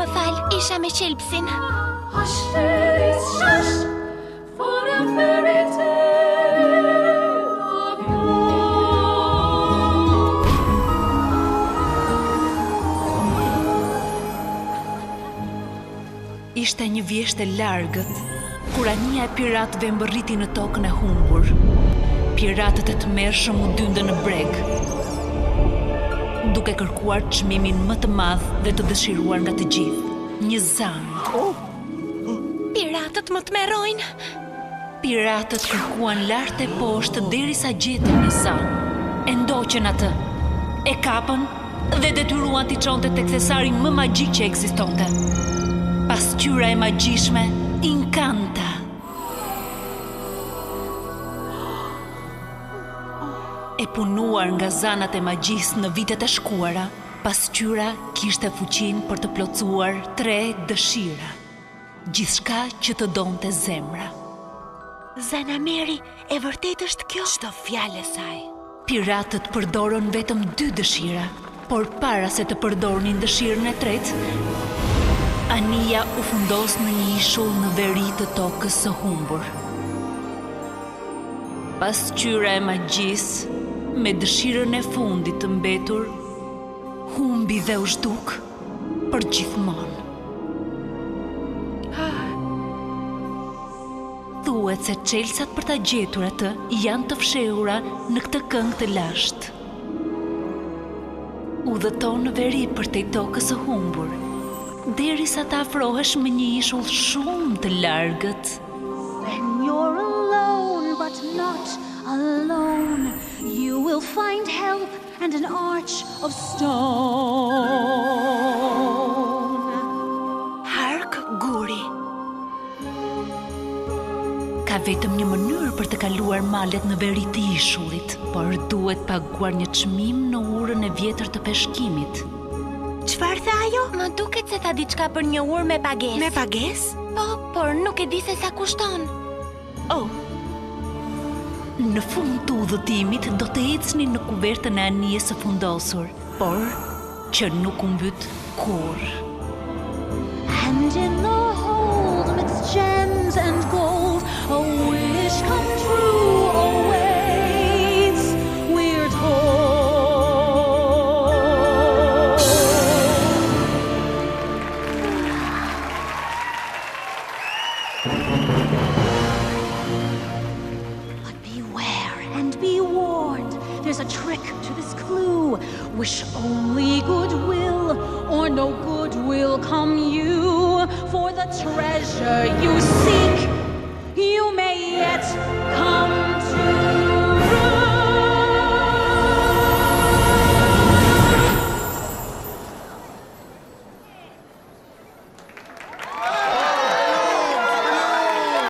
Më fal, isha me qelpsin. Hush, fairies, shush, for a fairy tale of yore. Ishte një vjesht e largët, kur anija e piratëve mbërriti në tokën e humbur. Piratët e tmerrshëm u dyndën në breg, duke kërkuar çmimin më të madh dhe të dëshiruar nga të gjithë, një zanë. Piratët më tmerrojnë. Piratët kërkuan lart e poshtë derisa gjetën një zanë. E ndoqën atë, e kapën dhe detyruan t'i çonte tek thesari më magjik që ekzistonte. Pasqyra e magjishme Inkanta. E punuar nga zanat e magjisë në vitet e shkuara, pasqyra kishte fuqinë për të plotësuar 3 dëshira. Gjithçka që të donte zemra. Zana Meri, e vërtet është kjo? Çdo fjalë e saj. Piratët përdorën vetëm 2 dëshira, por para se të përdornin dëshirën e tretë, anija u fundos në një ishull në veri të tokës së humbur. Pasqyra e magjisë, me dëshirën e fundit të mbetur, humbi dhe u zhduk për gjithmonë. Thuhet se çelësat për ta gjetur atë janë të fshehura në këtë këngë të lashtë. Udhëton në veri përtej tokës së humbur, derisa të afrohesh me një ishull shumë të largët. When you're alone, but not alone, you will find help and an arch of stone. Hark Guri. Ka vetëm një mënyrë për të kaluar malet në veri të ishullit, por duhet paguar një çmim në urën e vjetër të peshkimit. Çfarë tha ajo? Më duket se tha diçka për një urë me pagesë. Me pagesë? Po, por nuk e di se sa kushton. Oh. Në fund të udhëtimit do të ecni në kuvertën e anijes së fundosur, por që nuk u mbyt kurrë. And in the hold mixed gems and gold, a wish come true awaits, we're told. But beware and be warned, there's a trick to this clue. Wish only goodwill, or no good will come you. For the treasure you seek, you may yet come to